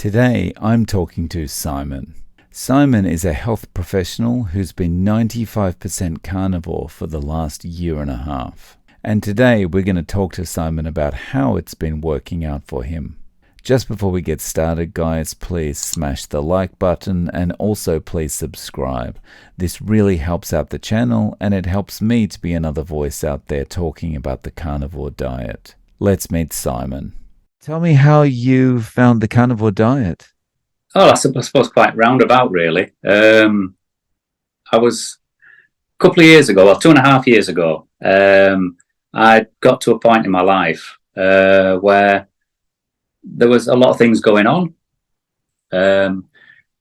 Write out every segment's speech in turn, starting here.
Today, I'm talking to Simon. Simon is a health professional who's been 95% carnivore for the last year and a half. And today, we're going to talk to Simon about how it's been working out for him. Just before we get started, guys, please smash the like button and also please subscribe. This really helps out the channel and it helps me to be another voice out there talking about the carnivore diet. Let's meet Simon. Tell me how you found the carnivore diet. Oh, I suppose quite roundabout, really. I was a couple of years ago, well, 2.5 years ago, I got to a point in my life where there was a lot of things going on.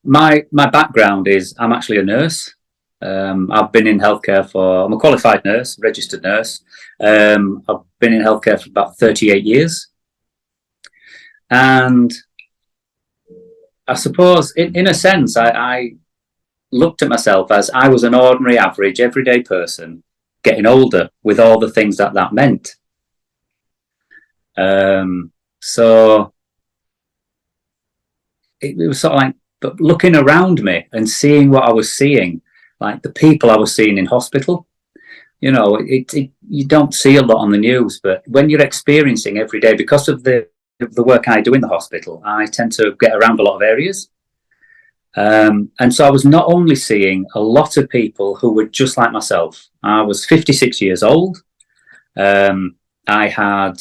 My background is I'm actually a nurse. I've been in healthcare I'm a qualified nurse, registered nurse. I've been in healthcare for about 38 years. And I suppose, in a sense, I looked at myself as I was an ordinary, average, everyday person getting older with all the things that meant. So it was sort of like, but looking around me and seeing what I was seeing, like the people I was seeing in hospital, you know, you don't see a lot on the news, but when you're experiencing every day, because of the work I do in the hospital, I tend to get around a lot of areas. And so I was not only seeing a lot of people who were just like myself. I was 56 years old. I had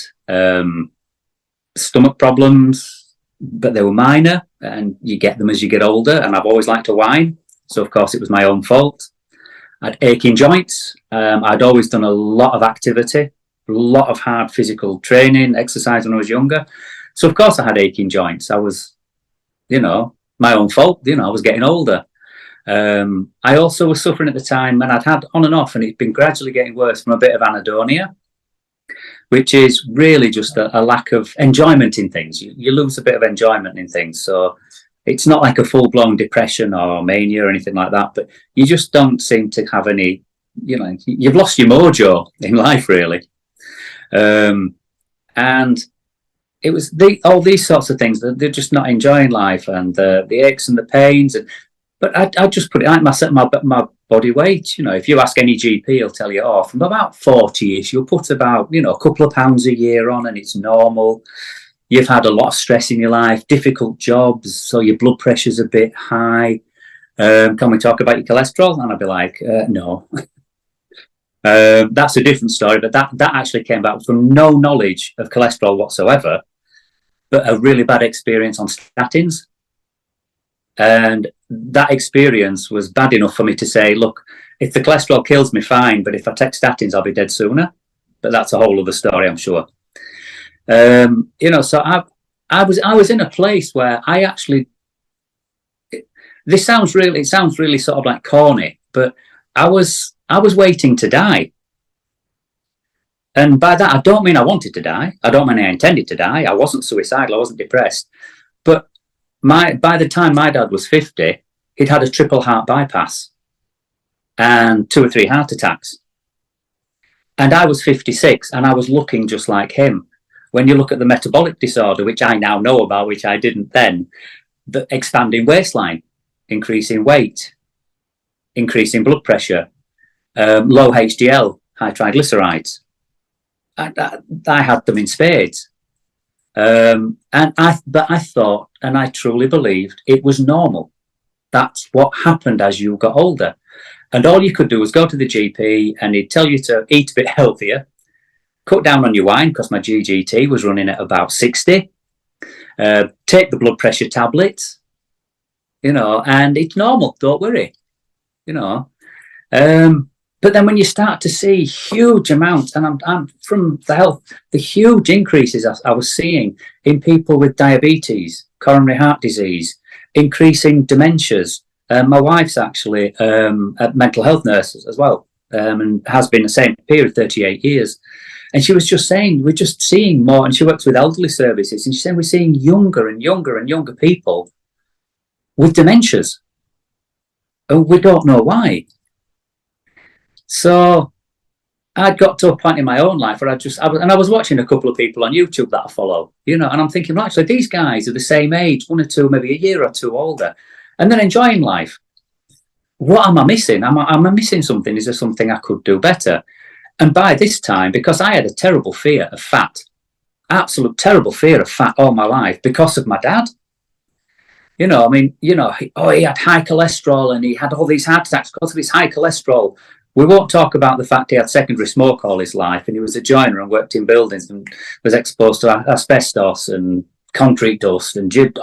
stomach problems, but they were minor, and you get them as you get older. And I've always liked to whine. So, of course, it was my own fault. I had aching joints. I'd always done a lot of activity, a lot of hard physical training, exercise when I was younger. So, of course, I had aching joints. I was, my own fault. I was getting older. I also was suffering at the time, and I'd had on and off, and it's been gradually getting worse from a bit of anhedonia, which is really just a lack of enjoyment in things. You lose a bit of enjoyment in things. So it's not like a full-blown depression or mania or anything like that, but you just don't seem to have any, you've lost your mojo in life, really. And it was all these sorts of things that they're just not enjoying life, and the aches and the pains. But I just put it like my body weight. If you ask any GP, he'll tell you, from about 40-ish, you'll put about, a couple of pounds a year on, and it's normal. You've had a lot of stress in your life, difficult jobs, so your blood pressure's a bit high. Can we talk about your cholesterol? And I'd be like, no. That's a different story, but that actually came back from no knowledge of cholesterol whatsoever, but a really bad experience on statins. And that experience was bad enough for me to say, look, if the cholesterol kills me, fine, but if I take statins, I'll be dead sooner. But that's a whole other story, I'm sure. So I was in a place where I actually, it sounds really sort of like corny, but I was waiting to die. And by that, I don't mean I wanted to die. I don't mean I intended to die. I wasn't suicidal. I wasn't depressed. But by the time my dad was 50, he'd had a triple heart bypass and 2 or 3 heart attacks. And I was 56 and I was looking just like him. When you look at the metabolic disorder, which I now know about, which I didn't then, the expanding waistline, increasing weight, increasing blood pressure, low HDL, high triglycerides. I had them in spades. But I thought, and I truly believed, it was normal. That's what happened as you got older. And all you could do was go to the GP and he'd tell you to eat a bit healthier, cut down on your wine, because my GGT was running at about 60, take the blood pressure tablets, and it's normal, don't worry, But then when you start to see huge amounts, and I'm from the huge increases I was seeing in people with diabetes, coronary heart disease, increasing dementias. My wife's actually a mental health nurse as well, and has been the same period, 38 years. And she was just saying, we're just seeing more, and she works with elderly services, and she's saying we're seeing younger and younger and younger people with dementias. And we don't know why. So I'd got to a point in my own life where I was watching a couple of people on YouTube that I follow, and I'm thinking, well, actually, these guys are the same age, one or two, maybe a year or two older, and they're enjoying life. What am I missing? Am I missing something? Is there something I could do better? And by this time, because I had a terrible fear of fat, absolute terrible fear of fat all my life because of my dad. He had high cholesterol and he had all these heart attacks because of his high cholesterol. We won't talk about the fact he had secondary smoke all his life and he was a joiner and worked in buildings and was exposed to asbestos and concrete dust and it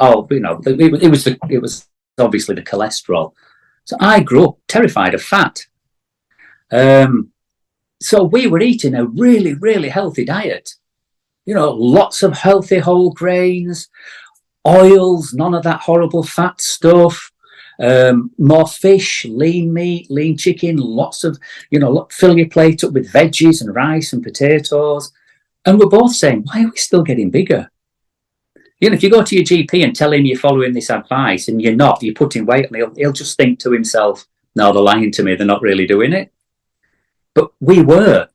was obviously the cholesterol. So I grew up terrified of fat. So we were eating a really, really healthy diet. Lots of healthy whole grains, oils, none of that horrible fat stuff. More fish, lean meat, lean chicken, lots of, fill your plate up with veggies and rice and potatoes. And we're both saying, why are we still getting bigger? If you go to your GP and tell him you're following this advice and you're putting weight on, he'll just think to himself, no, they're lying to me, they're not really doing it. But we were.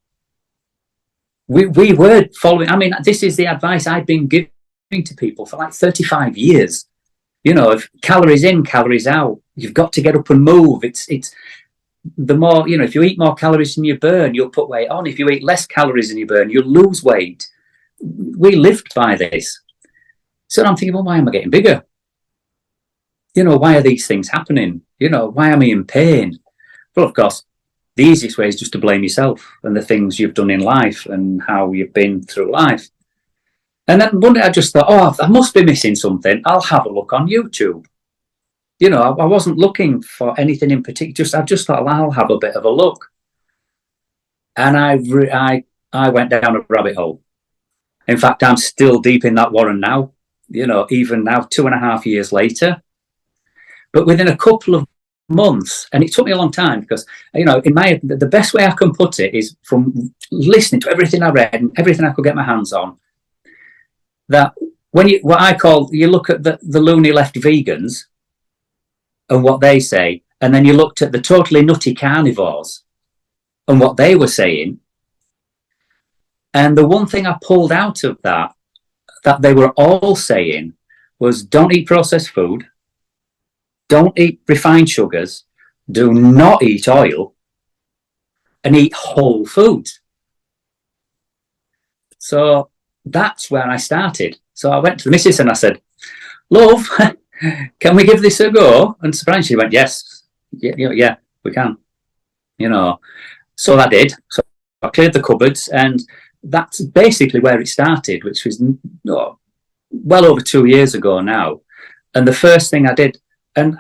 We were following. I mean, this is the advice I've been giving to people for like 35 years. If calories in, calories out, you've got to get up and move. It's the more, if you eat more calories than you burn, you'll put weight on. If you eat less calories than you burn, you'll lose weight. We lived by this. So I'm thinking, well, why am I getting bigger? Why are these things happening? Why am I in pain? Well, of course, the easiest way is just to blame yourself and the things you've done in life and how you've been through life. And then one day I just thought, I must be missing something. I'll have a look on YouTube. I wasn't looking for anything in particular. I just thought, well, I'll have a bit of a look. And I went down a rabbit hole. In fact, I'm still deep in that warren now, even now, 2.5 years later. But within a couple of months, and it took me a long time because, the best way I can put it is from listening to everything I read and everything I could get my hands on, that when you look at the loony left vegans and what they say, and then you looked at the totally nutty carnivores and what they were saying, and the one thing I pulled out of that they were all saying was, don't eat processed food, don't eat refined sugars, do not eat oil, and eat whole foods. So that's where I started. So I went to the missus and I said, love, can we give this a go? And surprisingly, she went, yes, yeah, we can. So I did. So I cleared the cupboards, and that's basically where it started, which was well over 2 years ago now. And the first thing I did, and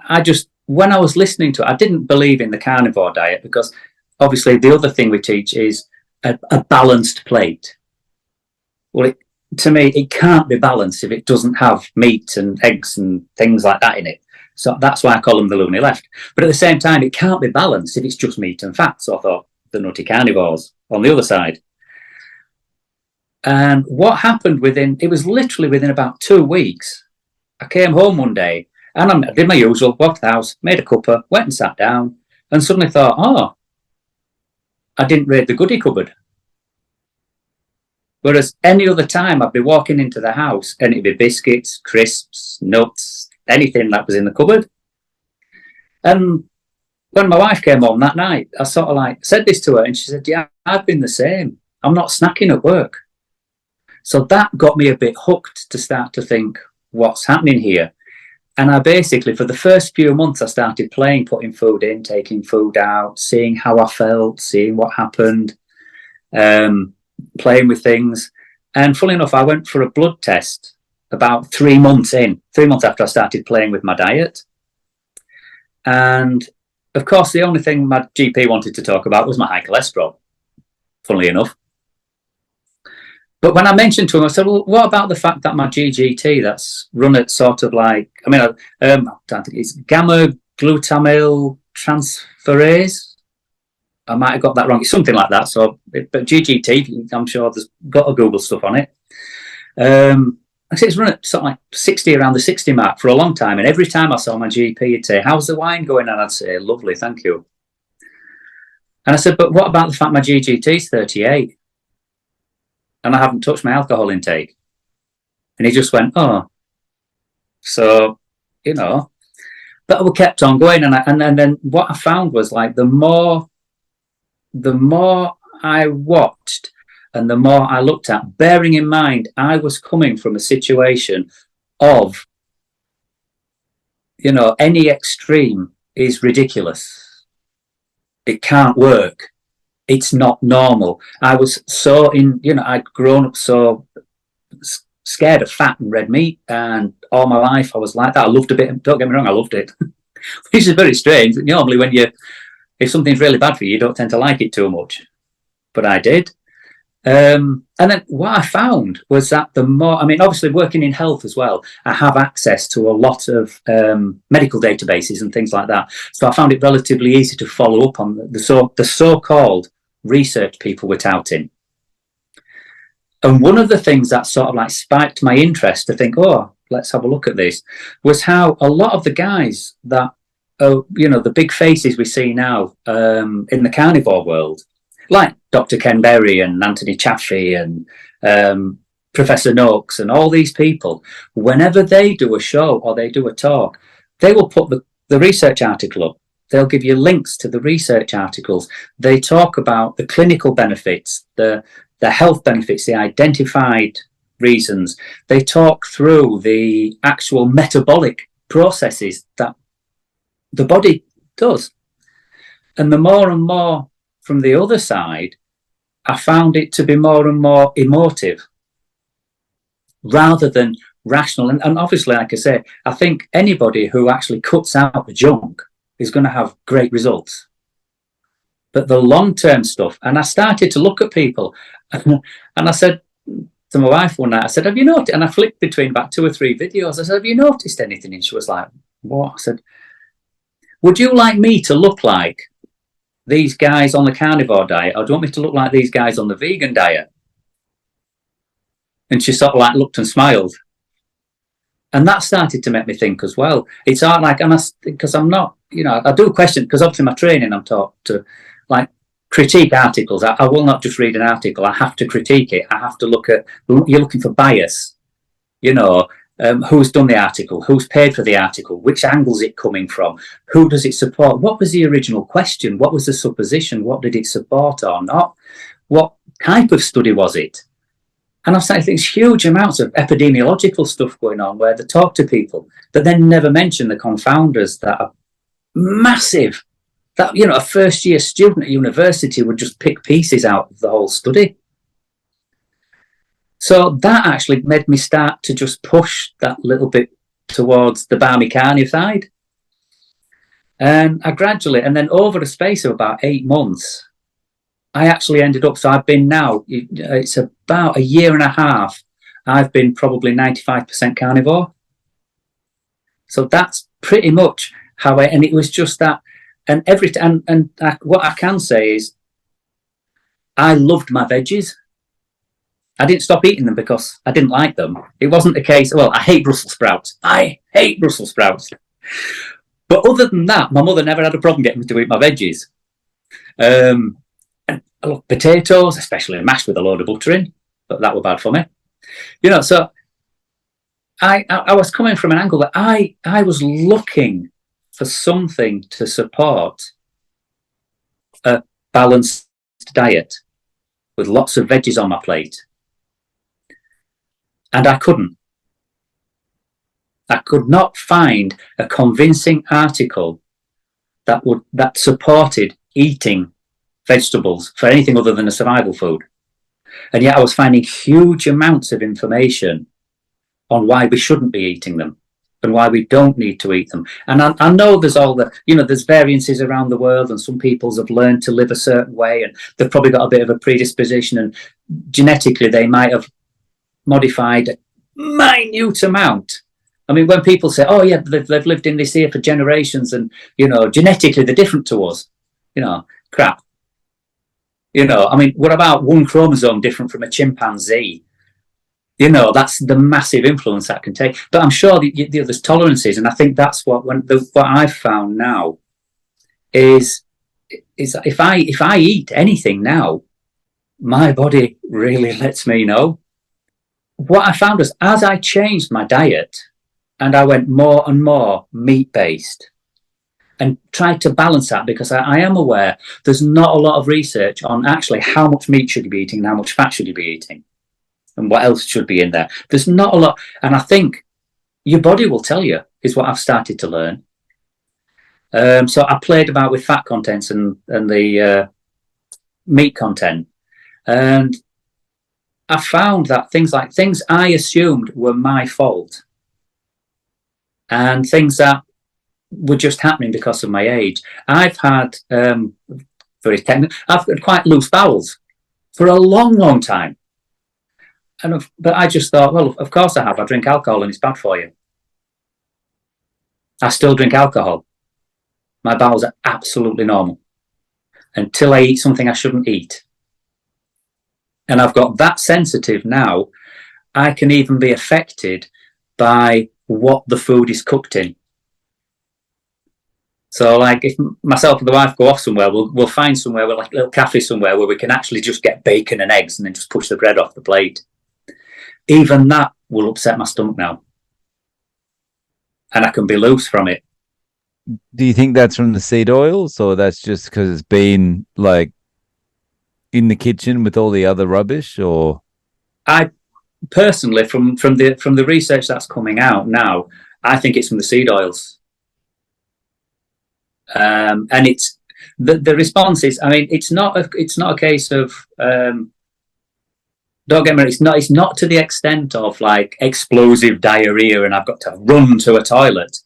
when I was listening to it, I didn't believe in the carnivore diet because obviously the other thing we teach is a balanced plate. Well, to me, it can't be balanced if it doesn't have meat and eggs and things like that in it. So that's why I call them the loony left. But at the same time, it can't be balanced if it's just meat and fat. So I thought the nutty carnivores on the other side. And what happened it was literally within about 2 weeks, I came home one day and I did my usual, walked the house, made a cuppa, went and sat down, and suddenly thought, I didn't raid the goodie cupboard. Whereas any other time I'd be walking into the house and it'd be biscuits, crisps, nuts, anything that was in the cupboard. And when my wife came home that night, I sort of said this to her, and she said, yeah, I've been the same. I'm not snacking at work. So that got me a bit hooked to start to think, what's happening here? And I basically, for the first few months, I started putting food in, taking food out, seeing how I felt, seeing what happened, playing with things. And funnily enough, I went for a blood test about 3 months after I started playing with my diet. And of course, the only thing my GP wanted to talk about was my high cholesterol, funnily enough. But when I mentioned to him, I said, well, what about the fact that my GGT, that's run at sort of I don't think it's gamma glutamyl transferase. I might have got that wrong. It's something like that. But GGT, I'm sure there's got a Google stuff on it. I said it's run at sort of 60, around the 60 mark for a long time. And every time I saw my GP, he'd say, how's the wine going? And I'd say, lovely, thank you. And I said, but what about the fact my GGT is 38 and I haven't touched my alcohol intake? And he just went, oh. So, you know, but we kept on going. And then what I found was like the more I watched and the more I looked at, bearing in mind I was coming from a situation of, you know, any extreme is ridiculous. It can't work. It's not normal. I was so I'd grown up so scared of fat and red meat, and all my life I was like that. I loved a bit. Don't get me wrong, I loved it, which is very strange. Normally, if something's really bad for you, you don't tend to like it too much, but I did. And then what I found was that the more, I mean, obviously working in health as well, I have access to a lot of medical databases and things like that. So I found it relatively easy to follow up on the so-called research people were touting. And one of the things that sort of like spiked my interest to think, oh, let's have a look at this, was how a lot of the guys that, the big faces we see now in the carnivore world, like Dr. Ken Berry and Anthony Chaffee and Professor Noakes and all these people, whenever they do a show or they do a talk, they will put the research article up. They'll give you links to the research articles. They talk about the clinical benefits, the health benefits, the identified reasons. They talk through the actual metabolic processes that the body does. And the more and more from the other side, I found it to be more and more emotive rather than rational. And obviously, like I say, I think anybody who actually cuts out the junk is going to have great results. But the long-term stuff, and I started to look at people, and I said to my wife one night, I said, have you noticed? And I flicked between about 2 or 3 videos. I said, have you noticed anything? And she was like, what? I said, would you like me to look like these guys on the carnivore diet, or do you want me to look like these guys on the vegan diet? And she sort of like looked and smiled. And that started to make me think as well. It's hard, like, because I'm not, I do question, because obviously my training, I'm taught to like critique articles. I will not just read an article. I have to critique it. I have to you're looking for bias, who's done the article, who's paid for the article, which angle's it coming from, who does it support, what was the original question, what was the supposition, what did it support or not, what type of study was it? And I've started things, huge amounts of epidemiological stuff going on where they talk to people, but then never mention the confounders that are massive. That, a first-year student at university would just pick pieces out of the whole study. So that actually made me start to just push that little bit towards the balmy carnivore side. And I gradually, and then over the space of about 8 months, I actually ended up, so I've been now, it's about 1.5 years, I've been probably 95% carnivore. So that's pretty much how and it was just that, and what I can say is, I loved my veggies. I didn't stop eating them because I didn't like them. It wasn't the case, well, I hate Brussels sprouts. I hate Brussels sprouts. But other than that, my mother never had a problem getting me to eat my veggies. And I love potatoes, especially mashed with a load of butter in, but that were bad for me. So I was coming from an angle that I was looking for something to support a balanced diet with lots of veggies on my plate. And I couldn't. I could not find a convincing article that supported eating vegetables for anything other than a survival food. And yet I was finding huge amounts of information on why we shouldn't be eating them and why we don't need to eat them. And I know there's all the, there's variances around the world, and some peoples have learned to live a certain way, and they've probably got a bit of a predisposition, and genetically they might have modified a minute amount. I mean, when people say, oh yeah, they've lived in this here for generations, and genetically they're different to us, crap. I mean, what about one chromosome different from a chimpanzee? That's the massive influence that can take. But I'm sure there's tolerances, and I think that's what I've found now is is if I eat anything now, my body really lets me know. What I found was as I changed my diet and I went more and more meat based and tried to balance that, because I am aware there's not a lot of research on actually how much meat should you be eating and how much fat should you be eating and what else should be in there. There's not a lot. And I think your body will tell you, is what I've started to learn. So I played about with fat contents and the meat content. And I found that things I assumed were my fault and things that were just happening because of my age. I've had I've had quite loose bowels for a long, long time. But I just thought, well, of course I have. I drink alcohol and it's bad for you. I still drink alcohol. My bowels are absolutely normal until I eat something I shouldn't eat. And I've got that sensitive now, I can even be affected by what the food is cooked in. So like if myself and the wife go off somewhere, we'll find somewhere, like a little cafe somewhere where we can actually just get bacon and eggs and then just push the bread off the plate. Even that will upset my stomach now. And I can be loose from it. Do you think that's from the seed oils, or that's just because it's been like in the kitchen with all the other rubbish? Or I personally, from the research that's coming out now, I think it's from the seed oils. And it's the response is, I mean, it's not a case of don't get me wrong, it's not to the extent of like explosive diarrhea and I've got to run to a toilet.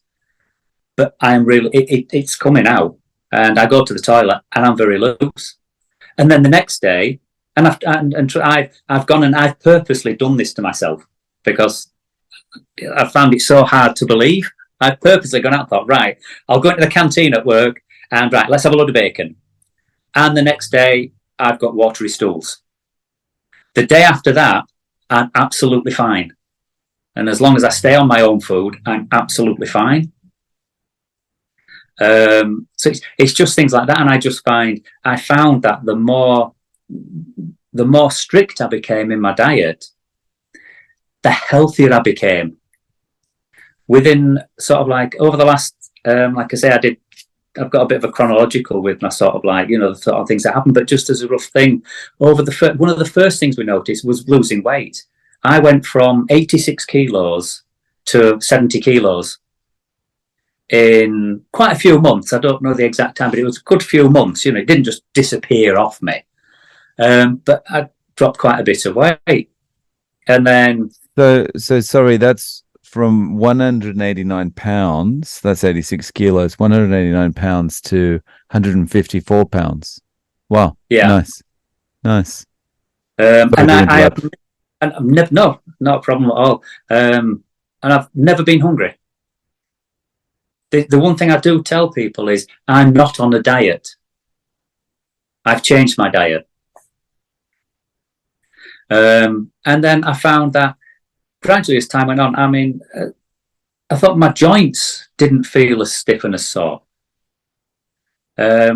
But I'm really, it's coming out, and I go to the toilet and I'm very loose. And then the next day, and I've gone and I've purposely done this to myself because I found it so hard to believe. I've purposely gone out and thought, right, I'll go into the canteen at work and right, let's have a load of bacon. And the next day, I've got watery stools. The day after that, I'm absolutely fine. And as long as I stay on my own food, I'm absolutely fine. So it's just things like that, and I found that the more strict I became in my diet, the healthier I became. Within sort of like over the last, like I say, I've got a bit of a chronological with my sort of like, the sort of things that happened, but just as a rough thing, one of the first things we noticed was losing weight. I went from 86 kilos to 70 kilos. In quite a few months. I don't know the exact time, but it was a good few months. It didn't just disappear off me. But I dropped quite a bit of weight. And then... So sorry, that's from 189 pounds, that's 86 kilos, 189 pounds to 154 pounds. Wow. Yeah. Nice. And I've never, no, not a problem at all. And I've never been hungry. The one thing I do tell people is I'm not on a diet. I've changed my diet. And then I found that gradually as time went on, I mean, I thought my joints didn't feel as stiff and as sore,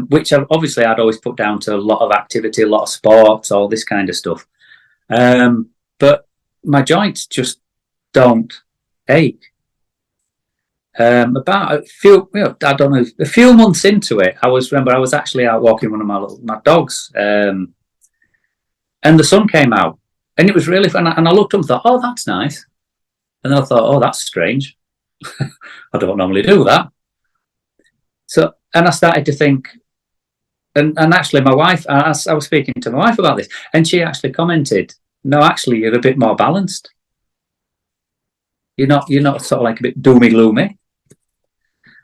which obviously I'd always put down to a lot of activity, a lot of sports, all this kind of stuff. But my joints just don't ache. About a few months into it, I was actually out walking one of my dogs, and the sun came out, and it was really fun. And I looked up and thought, "Oh, that's nice," and then I thought, "Oh, that's strange. I don't normally do that." So, and I started to think, and actually, my wife, I was speaking to my wife about this, and she actually commented, "No, actually, you're a bit more balanced. You're not sort of like a bit doomy gloomy."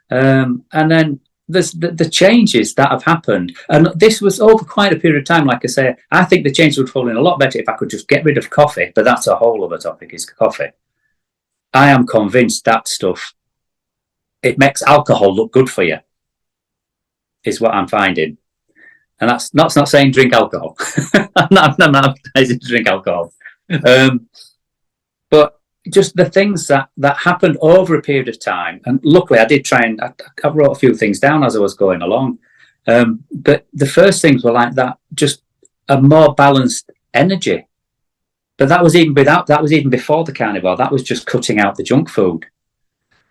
And then there's the changes that have happened, and this was over quite a period of time. Like I say, I think the changes would fall in a lot better if I could just get rid of coffee, but that's a whole other topic, is coffee. I am convinced that stuff, it makes alcohol look good for you, is what I'm finding. And that's not saying drink alcohol. I'm not advising to drink alcohol. But just the things that happened over a period of time, and luckily I did try and I wrote a few things down as I was going along, But the first things were like that, just a more balanced energy. But that was even before the carnivore. That was just cutting out the junk food.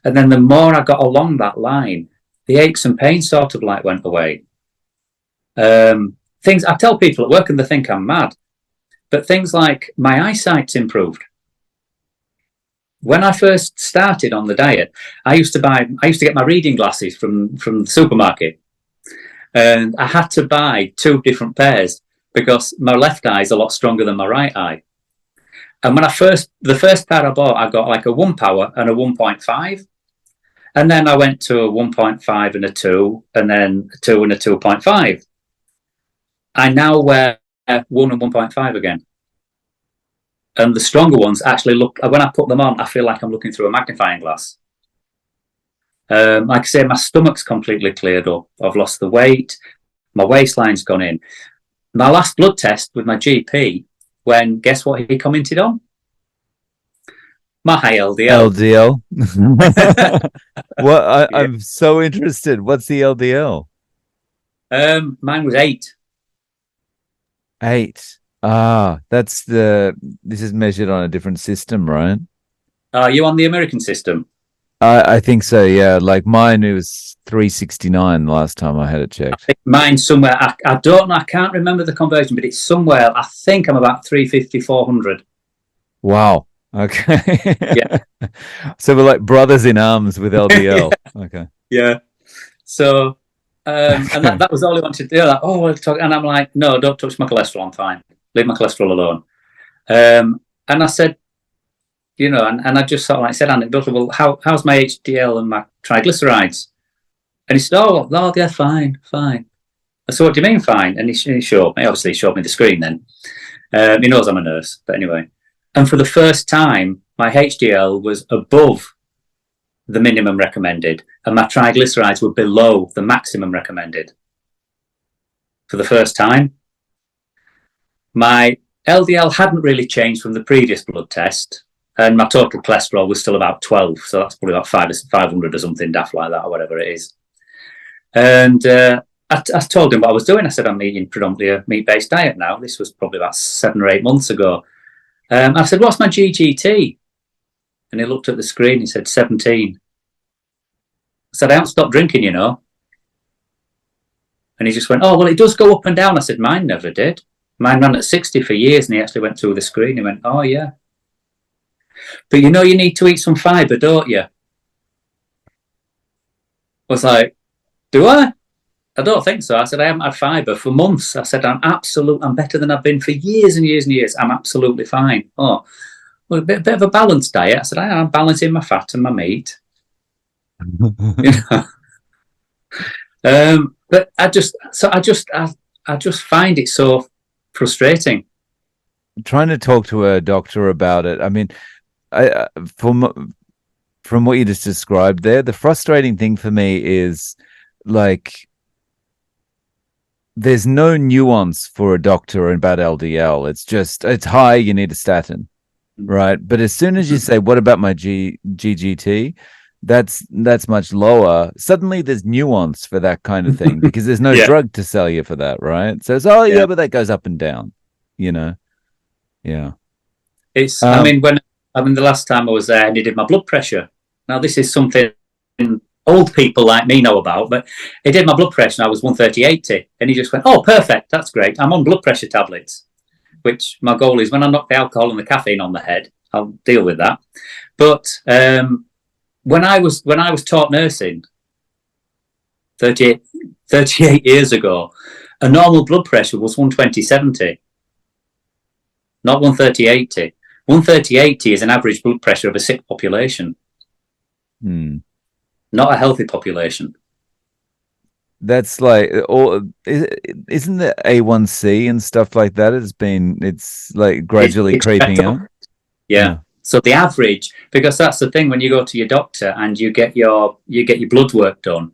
And then the more I got along that line, the aches and pains sort of like went away. Things I tell people at work and they think I'm mad, but things like my eyesight's improved. When I first started on the diet, I used to get my reading glasses from the supermarket, and I had to buy 2 different pairs because my left eye is a lot stronger than my right eye. And when the first pair I bought, I got like a 1 power and a 1.5. And then I went to a 1.5 and a 2, and then a 2 and a 2.5. I now wear 1 and 1.5 again. And the stronger ones actually look, when I put them on, I feel like I'm looking through a magnifying glass. Like I say, my stomach's completely cleared up. I've lost the weight. My waistline's gone in. My last blood test with my GP, guess what he commented on? My high LDL. LDL? I'm so interested. What's the LDL? Mine was 8. 8. This is measured on a different system, right? Are you on the American system? I think so, yeah. Like mine, it was 369 the last time I had it checked. I think mine's somewhere, I don't know, I can't remember the conversion, but it's somewhere, I think I'm about 350, 400. Wow. Okay. Yeah. So we're like brothers in arms with LDL. Yeah. Okay. Yeah. So, and that was all he wanted to do. Like, oh, we'll talk. And I'm like, no, don't touch my cholesterol. I'm fine. Leave my cholesterol alone. And I said, and I just sort of like said anecdotally, well, how's my HDL and my triglycerides? And he said, oh, yeah, fine. I said, what do you mean fine? And he showed me, obviously he showed me the screen then. He knows I'm a nurse, but anyway. And for the first time, my HDL was above the minimum recommended, and my triglycerides were below the maximum recommended. For the first time. My LDL hadn't really changed from the previous blood test, and my total cholesterol was still about 12, so that's probably about 500 or something daft like that, or whatever it is. And I told him what I was doing. I said, I'm eating predominantly a meat-based diet now. This was probably about 7 or 8 months ago. I said, what's my GGT? And he looked at the screen. He said, 17. I said, I haven't stopped drinking, And he just went, oh, well, it does go up and down. I said, mine never did. Mine ran at 60 for years, and he actually went through the screen. He went, oh, yeah. But you need to eat some fibre, don't you? I was like, do I? I don't think so. I said, I haven't had fibre for months. I said, I'm better than I've been for years and years and years. I'm absolutely fine. Oh, well, a bit of a balanced diet. I said, I'm balancing my fat and my meat. But I just find it so frustrating. Trying to talk to a doctor about it. I mean, from what you just described there, the frustrating thing for me is like there's no nuance for a doctor about LDL. It's high, you need a statin, right? But as soon as you say, what about my GGT? That's much lower. Suddenly there's nuance for that kind of thing because there's no drug to sell you for that, right? So it's, but that goes up and down, Yeah. It's, the last time I was there and he did my blood pressure. Now this is something old people like me know about, but he did my blood pressure and I was 130/80, and he just went, oh, perfect, that's great. I'm on blood pressure tablets, which my goal is when I knock the alcohol and the caffeine on the head, I'll deal with that. But when I was taught nursing 38 years ago, a normal blood pressure was 120/70, not 130/80. 130/80 is an average blood pressure of a sick population. Not a healthy population. That's like, isn't the A1C and stuff like that? It's like gradually creeping up. Yeah. So the average, because that's the thing when you go to your doctor and you get your blood work done,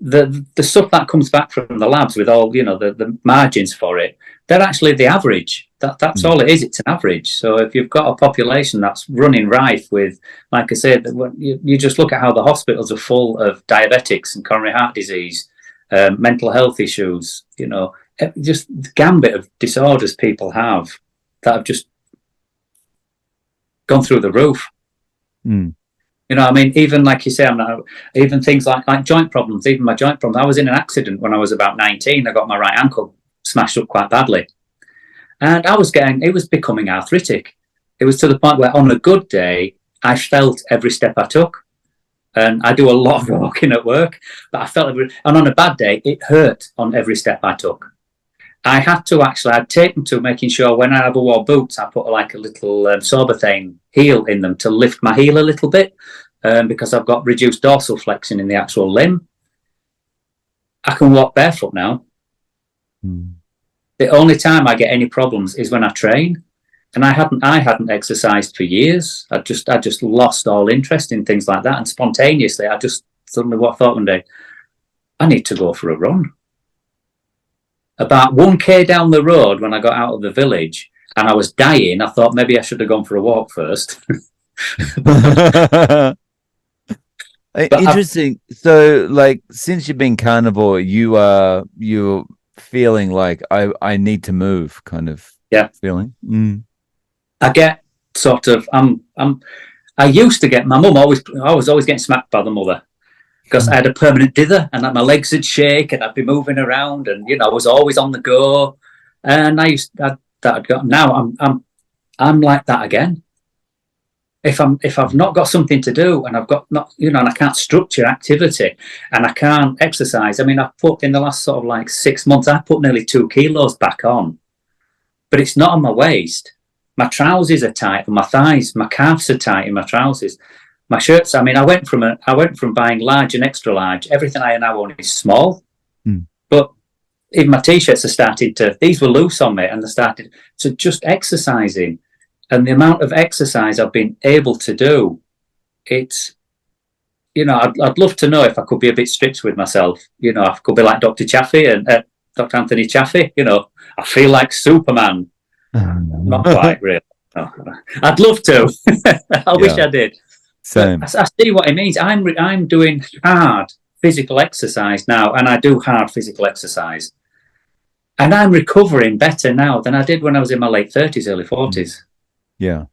the stuff that comes back from the labs with all the margins for it, they're actually the average. That's all it is. It's an average. So if you've got a population that's running rife with, like I said, you just look at how the hospitals are full of diabetics and coronary heart disease mental health issues, just the gambit of disorders people have that have just gone through the roof. I mean, even like you say, even things like joint problems, even my joint problems. I was in an accident when I was about 19. I got my right ankle smashed up quite badly. And it was becoming arthritic. It was to the point where on a good day, I felt every step I took. And I do a lot of walking at work, but I felt and on a bad day, it hurt on every step I took. I'd taken to making sure when I ever wore boots, I put like a little Soberthane heel in them to lift my heel a little bit, because I've got reduced dorsal flexion in the actual limb. I can walk barefoot now. The only time I get any problems is when I train, and I hadn't exercised for years. I just lost all interest in things like that, and spontaneously, I just suddenly thought one day, I need to go for a run. About 1k down the road, when I got out of the village and I was dying, I thought maybe I should have gone for a walk first. Interesting. So, like, since you've been carnivore, you're feeling like I need to move, kind of. Yeah. Feeling. I get sort of I used to get my mum I was always getting smacked by the mother, because I had a permanent dither and my legs would shake and I'd be moving around, and I was always on the go. And now I'm like that again. If I've not got something to do, and I've got not and I can't structure activity, and I can't exercise. I mean, I've put in the last sort of like 6 months, I put nearly 2 kilos back on, but it's not on my waist. My trousers are tight on my thighs. My calves are tight in my trousers. My shirts. I mean, I went from buying large and extra large. Everything I now own is small, but even my t-shirts are these were loose on me, and they started to just exercising. And the amount of exercise I've been able to do, it's, I'd love to know if I could be a bit strict with myself. I could be like Dr. Chaffee and Dr. Anthony Chaffee. I feel like Superman. Not quite, really. No. I'd love to. I wish I did. Same. I see what it means. I'm doing hard physical exercise now, and I do hard physical exercise, and I'm recovering better now than I did when I was in my late 30s, early 40s. Yeah.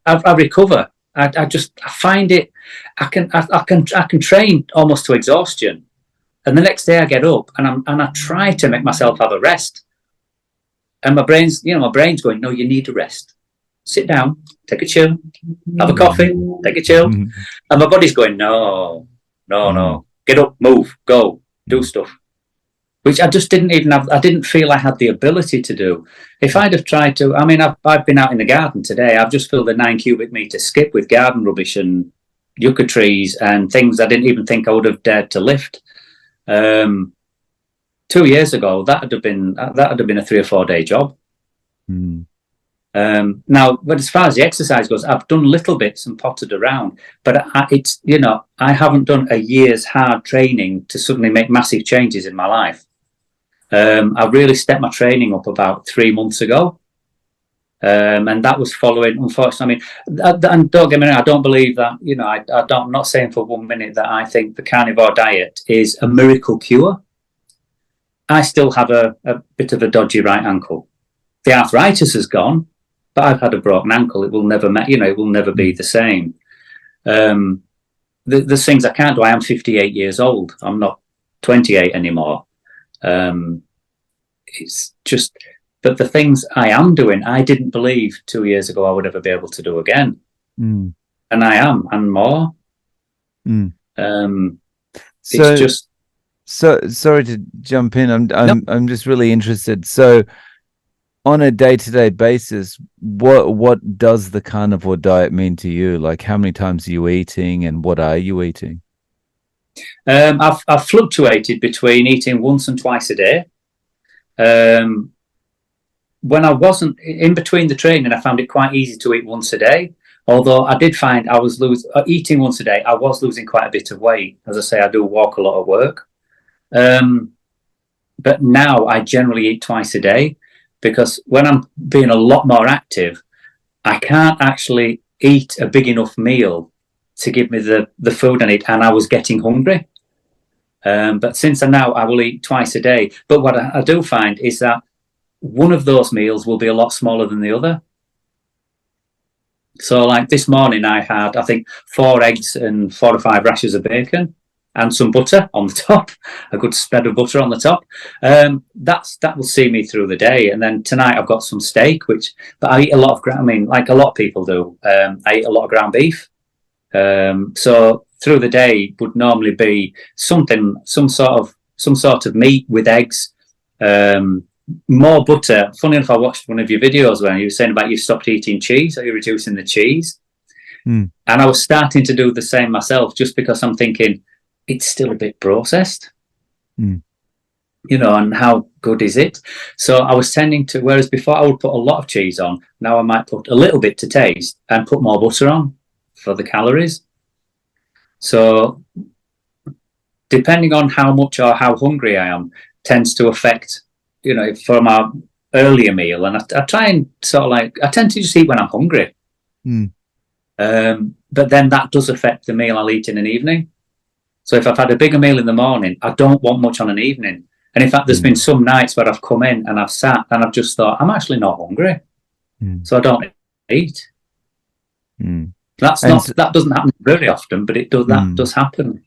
I recover. I find it. I can train almost to exhaustion, and the next day I get up and I try to make myself have a rest. And my brain's going, no, you need a rest. Sit down, take a chill, have a coffee, take a chill. And my body's going, no, get up, move, go, do stuff. Which I just didn't even have. I didn't feel I had the ability to do. If I'd have tried to, I mean, I've been out in the garden today. I've just filled a 9 cubic meter skip with garden rubbish and yucca trees and things I didn't even think I would have dared to lift. 2 years ago, that'd have been a 3 or 4 day job. Now, but as far as the exercise goes, I've done little bits and pottered around, but I haven't done a year's hard training to suddenly make massive changes in my life. I really stepped my training up about 3 months ago, and that was following. Unfortunately, I mean, and don't get me wrong, I don't believe that. I'm not saying for 1 minute that I think the carnivore diet is a miracle cure. I still have a bit of a dodgy right ankle. The arthritis has gone, but I've had a broken ankle. It will never, it will never be the same. There's things I can't do. I am 58 years old. I'm not 28 anymore. It's just, but the things I am doing, I didn't believe 2 years ago I would ever be able to do again. And I am, and more. It's just. So sorry to jump in. I'm just really interested. So, on a day-to-day basis, what does the carnivore diet mean to you? Like, how many times are you eating, and what are you eating? I've fluctuated between eating once and twice a day. When I wasn't in between the training, I found it quite easy to eat once a day. Although I did find I was eating once a day, I was losing quite a bit of weight. As I say, I do walk a lot at work. But now I generally eat twice a day, because when I'm being a lot more active, I can't actually eat a big enough meal to give me the food I need, and I was getting hungry. But since I will eat twice a day. But what I do find is that one of those meals will be a lot smaller than the other. So like this morning I had, I think, 4 eggs and 4 or 5 rashers of bacon and some butter on the top, a good spread of butter on the top. That will see me through the day. And then tonight I've got some steak, but I eat a lot of, like a lot of people do, I eat a lot of ground beef. So through the day would normally be some sort of meat with eggs, more butter. Funny enough, I watched one of your videos where you were saying about you stopped eating cheese, or you're reducing the cheese. And I was starting to do the same myself, just because I'm thinking it's still a bit processed, you know, and how good is it? So I was tending to, whereas before I would put a lot of cheese on, now I might put a little bit to taste and put more butter on for the calories. So depending on how much or how hungry I am tends to affect, you know, for my earlier meal. And I try and sort of like, I tend to just eat when I'm hungry. But then that does affect the meal I'll eat in an evening. So if I've had a bigger meal in the morning, I don't want much on an evening. And in fact, there's been some nights where I've come in and I've sat and I've just thought, I'm actually not hungry. So I don't eat. That doesn't happen very often, but it does. That does happen.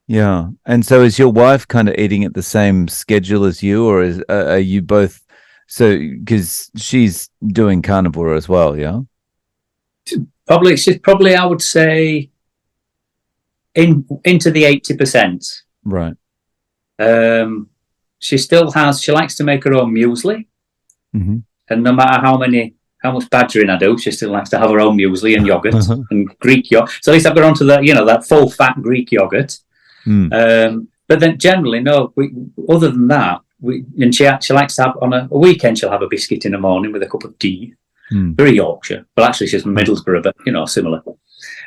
Yeah. And so is your wife kind of eating at the same schedule as you, or are you both? So because she's doing carnivore as well, yeah. She's probably I would say into the 80%. Right. She likes to make her own muesli, and no matter how much badgering I do, she still likes to have her own muesli and yogurt and Greek yogurt. So at least I've got onto that full fat Greek yogurt. But then generally, no. Other than that, she likes to have on a weekend. She'll have a biscuit in the morning with a cup of tea. Very Yorkshire, but actually she's from Middlesbrough, but you know, similar.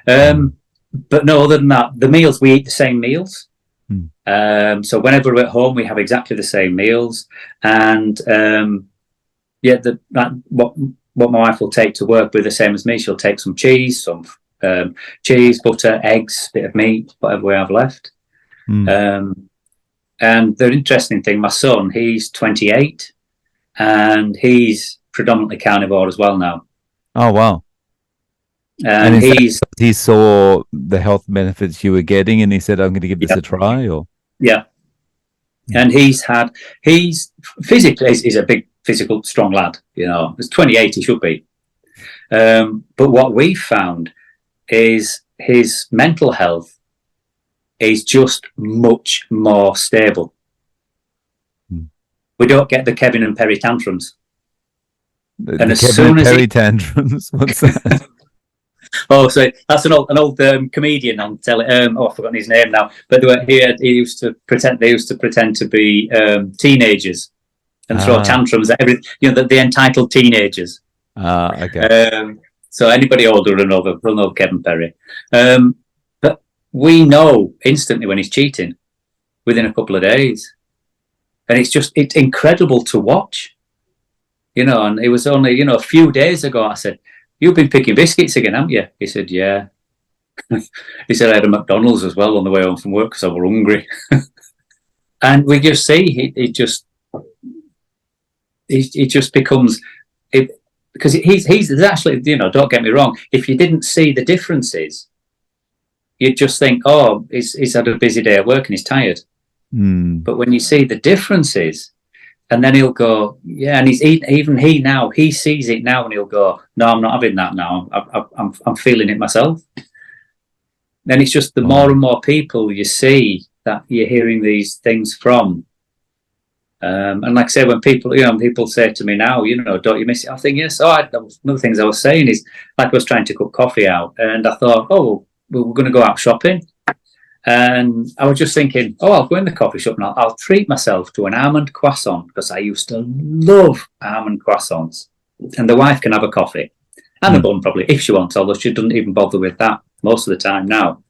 But no, other than that, the meals, we eat the same meals. So whenever we're at home, we have exactly the same meals. And what my wife will take to work with the same as me. She'll take some cheese, cheese, butter, eggs, bit of meat, whatever we have left. And the interesting thing, my son, he's 28, and he's predominantly carnivore as well now. Oh wow! And he saw the health benefits you were getting, and he said, "I'm going to give this a try." Or and he's physically he's a big physical strong lad. You know, he's 28, he should be. But what we found is his mental health is just much more stable. We don't get the Kevin and Perry tantrums. Tantrums. What's that? Oh, so that's an old comedian on telly. I've forgotten his name now. But they used to pretend to be teenagers and throw tantrums at everything. You know, the entitled teenagers. Okay. So anybody older will know Kevin Perry. But we know instantly when he's cheating within a couple of days, and it's incredible to watch. You know, and it was only, a few days ago I said, "You've been picking biscuits again, haven't you?" He said, "Yeah." He said, "I had a McDonald's as well on the way home from work because I was hungry." And we just see he just becomes it, because he's actually, don't get me wrong, if you didn't see the differences, you'd just think, oh, he's had a busy day at work and he's tired. But when you see the differences, and then he'll go, yeah, and he sees it now, and he'll go, "No, I'm not having that now. I'm feeling it myself." Then it's just the more and more people you see that you're hearing these things from. And like I say, when people say to me now, "Don't you miss it?" I think, yes. One of the things I was saying is, like, I was trying to cook coffee out, and I thought, oh, well, we're going to go out shopping. And I was just thinking, I'll go in the coffee shop and I'll treat myself to an almond croissant, because I used to love almond croissants. And the wife can have a coffee and a bun probably if she wants, although she doesn't even bother with that most of the time now.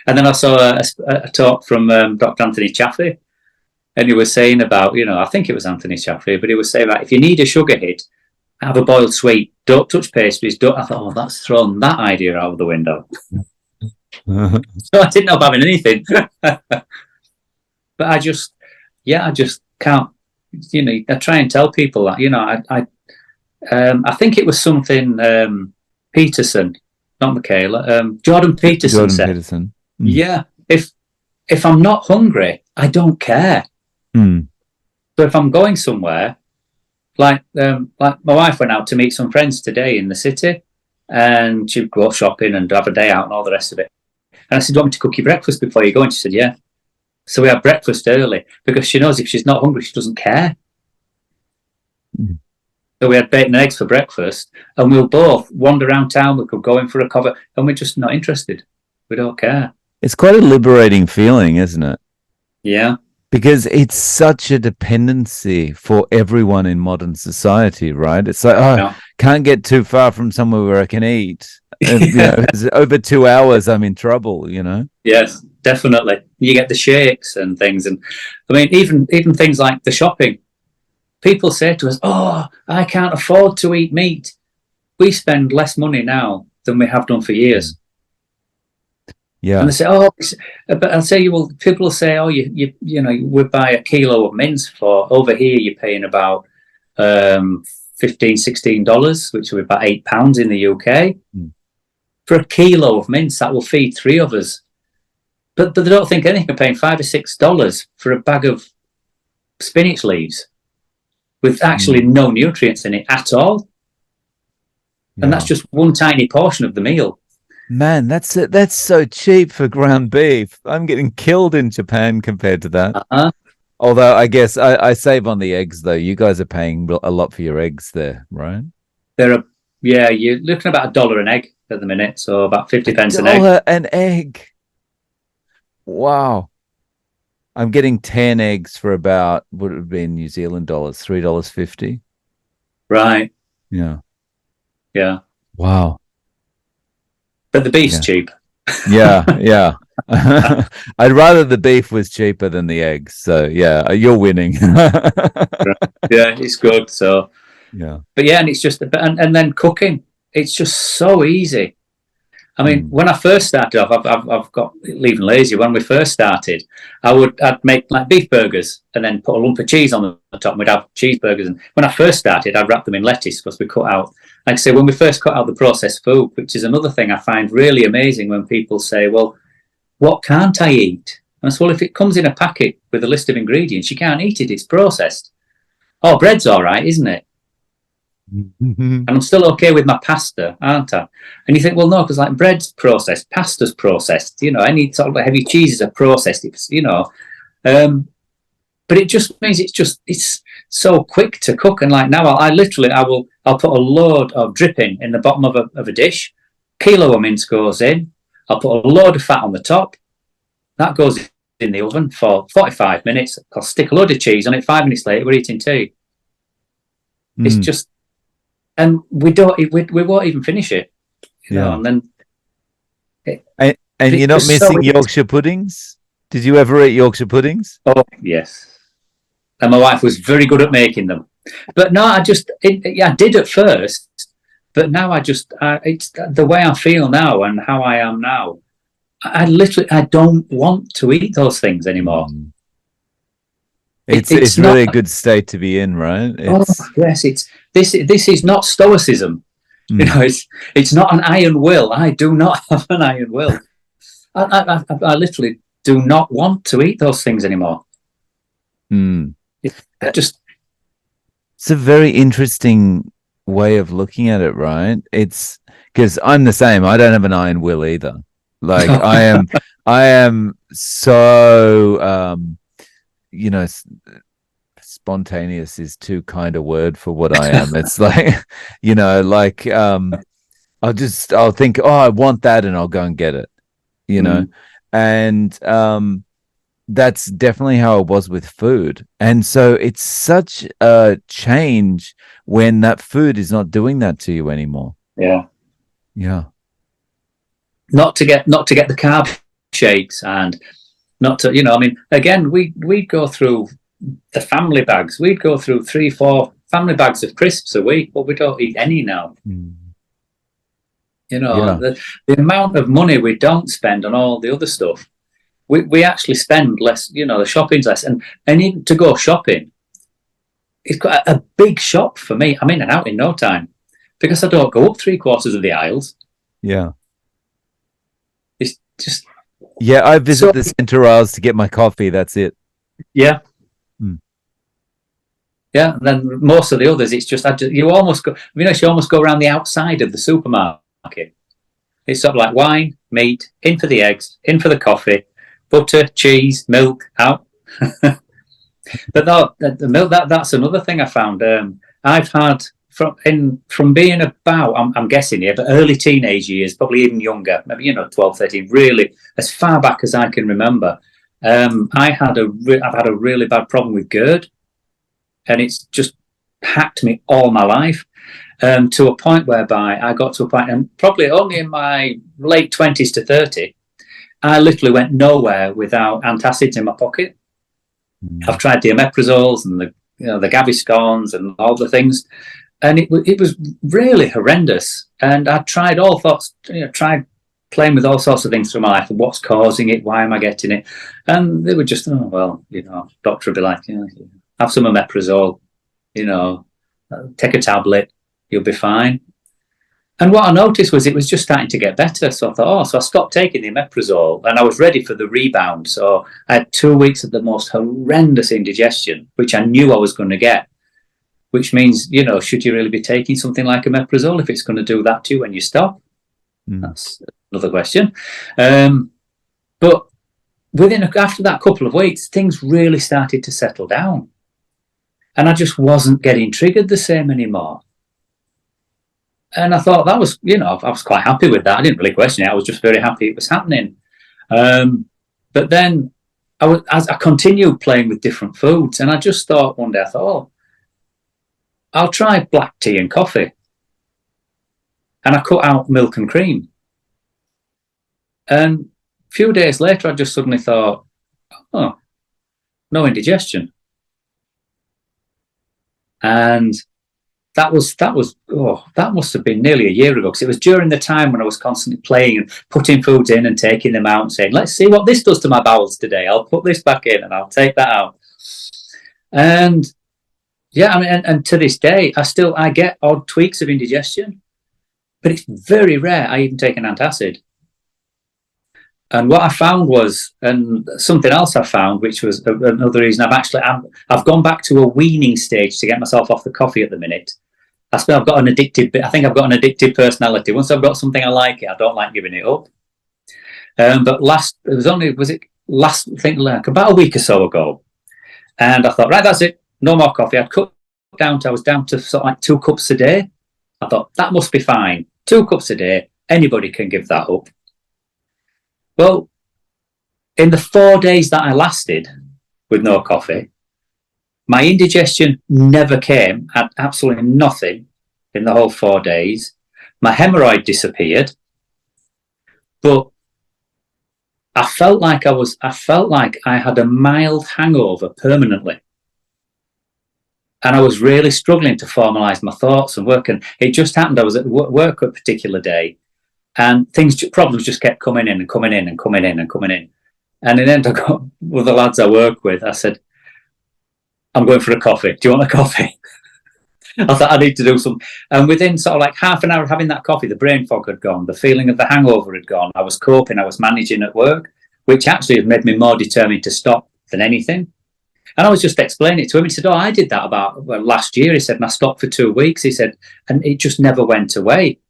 And then I saw a talk from Dr. Anthony Chaffee, and he was saying about, I think it was Anthony Chaffee, but he was saying that if you need a sugar hit, have a boiled sweet, don't touch pastries. I thought, that's thrown that idea out of the window. So I didn't know about having anything. But I just can't. I try and tell people that. I think it was something Peterson, not Michaela, Jordan Peterson Jordan said. Peterson. Yeah, if I'm not hungry, I don't care. So if I'm going somewhere, like my wife went out to meet some friends today in the city, and she'd go shopping and have a day out and all the rest of it. And I said, "Do you want me to cook you breakfast before you go?" And she said, "Yeah." So we have breakfast early because she knows if she's not hungry, she doesn't care. So we had bacon and eggs for breakfast, and we'll both wander around town. We could go in for a cover, and we're just not interested. We don't care. It's quite a liberating feeling, isn't it? Yeah. Because it's such a dependency for everyone in modern society, right? It's like, can't get too far from somewhere where I can eat. And, over 2 hours, I'm in trouble, Yes, definitely. You get the shakes and things. And I mean, even things like the shopping. People say to us, "Oh, I can't afford to eat meat." We spend less money now than we have done for years. Yeah. And they say, "Oh," but I'll say, "Well, people will say, oh, you we buy a kilo of mince for over here. You're paying about $15, $16, which would be about £8 in the UK for a kilo of mince that will feed 3 of us." But they don't think anything of paying $5 or $6 for a bag of spinach leaves with actually no nutrients in it at all, and that's just one tiny portion of the meal. Man, that's so cheap for ground beef. I'm getting killed in Japan compared to that. Although I guess I save on the eggs, though. You guys are paying a lot for your eggs there, right? You're looking about $1 an egg at the minute, so about 50 pence an egg. $1 an egg. Wow. I'm getting 10 eggs for about, what would it be in New Zealand dollars, $3.50. Right. Yeah. Yeah. Wow. But the beef's cheap. Yeah. I'd rather the beef was cheaper than the eggs. So yeah, you're winning. Yeah, it's good. So yeah. But yeah, and it's just and then cooking. It's just so easy. I mean, when I first started off, I've got leaving lazy. When we first started, I'd make like beef burgers and then put a lump of cheese on the top. And we'd have cheeseburgers. And when I first started, I'd wrap them in lettuce because we cut out. Like I say, when we first cut out the processed food, which is another thing I find really amazing when people say, "Well, what can't I eat?" And I said, "Well, if it comes in a packet with a list of ingredients, you can't eat it. It's processed." "Oh, bread's all right, isn't it?" And I'm still okay with my pasta, aren't I? And you think, well, no, because like bread's processed, pasta's processed, any sort of heavy cheeses are processed, but it just means it's so quick to cook. And like now, I'll put a load of dripping in the bottom of a dish, kilo of mince goes in, I'll put a load of fat on the top, that goes in the oven for 45 minutes, I'll stick a load of cheese on it, 5 minutes later, we're eating tea. It's just, and we won't even finish it, and then. And you're not missing Yorkshire puddings? Did you ever eat Yorkshire puddings? Oh yes, and my wife was very good at making them. But no, I did at first, but now it's the way I feel now and how I am now. I don't want to eat those things anymore. It's really a good state to be in, right? Yes, this is not stoicism. It's not an iron will. I do not have an iron will. I literally do not want to eat those things anymore. It's a very interesting way of looking at it, right? It's because I'm the same. I don't have an iron will either. Like I am so spontaneous is too kind a word for what I am. It's like, I'll think, oh, I want that, and I'll go and get it, and that's definitely how it was with food. And so it's such a change when that food is not doing that to you anymore. Yeah. Not to get the carb shakes and not to, again, we'd go through the family bags. We'd go through 3-4 family bags of crisps a week, but we don't eat any now. The amount of money we don't spend on all the other stuff. we actually spend less, the shopping's less. And even to go shopping, it's got a big shop for me. I'm in and out in no time because I don't go up 3/4 of the aisles. Yeah. It's just... Yeah, I visit the centre aisles to get my coffee. That's it. Yeah. Yeah, and then most of the others, it's just, you almost go around the outside of the supermarket. It's sort of like wine, meat, in for the eggs, in for the coffee, butter, cheese, milk, out. But no, the milk, that's another thing I found. I've had from being about, I'm guessing here, but early teenage years, probably even younger, maybe 12, 13, really as far back as I can remember. I've had a really bad problem with GERD, and it's just hacked me all my life. To a point whereby I got to a point, and probably only in my late 20s to 30, I literally went nowhere without antacids in my pocket. I've tried the omeprazoles and the Gaviscons and all the things, and it was really horrendous. And I tried all sorts, tried playing with all sorts of things through my life. What's causing it? Why am I getting it? And they were just, doctor would be like, have some omeprazole, take a tablet, you'll be fine. And what I noticed was it was just starting to get better. So I thought, so I stopped taking the omeprazole and I was ready for the rebound. So I had 2 weeks of the most horrendous indigestion, which I knew I was going to get, which means, should you really be taking something like omeprazole if it's going to do that to you when you stop? That's another question. But after that couple of weeks, things really started to settle down. And I just wasn't getting triggered the same anymore. And I thought that was, I was quite happy with that. I didn't really question it. I was just very happy it was happening. But then as I continued playing with different foods, and I just thought one day, I'll try black tea and coffee. And I cut out milk and cream. And a few days later, I just suddenly thought, no indigestion. And that must have been nearly a year ago, because it was during the time when I was constantly playing and putting foods in and taking them out and saying, let's see what this does to my bowels today. I'll put this back in and I'll take that out. And and to this day, I get odd tweaks of indigestion, but it's very rare I even take an antacid. And what I found was, and something else I found, which was another reason I've gone back to a weaning stage to get myself off the coffee at the minute. I think I've got an addictive personality. Once I've got something I like it, I don't like giving it up. But about a week or so ago, and I thought, right, that's it, no more coffee. I was down to sort of like 2 cups a day. I thought that must be fine. 2 cups a day, anybody can give that up. Well, in the 4 days that I lasted with no coffee, my indigestion never came. I had absolutely nothing in the whole 4 days. My hemorrhoid disappeared, but I felt like I had a mild hangover permanently. And I was really struggling to formalise my thoughts and work. And it just happened, I was at work a particular day, and problems just kept coming in and coming in and coming in and coming in. And in the end, I got with the lads I work with, I said, I'm going for a coffee. Do you want a coffee? I thought I need to do something. And within sort of like half an hour of having that coffee, the brain fog had gone. The feeling of the hangover had gone. I was coping. I was managing at work, which actually had made me more determined to stop than anything. And I was just explaining it to him. He said, I did that about last year. He said, and I stopped for 2 weeks. He said, and it just never went away.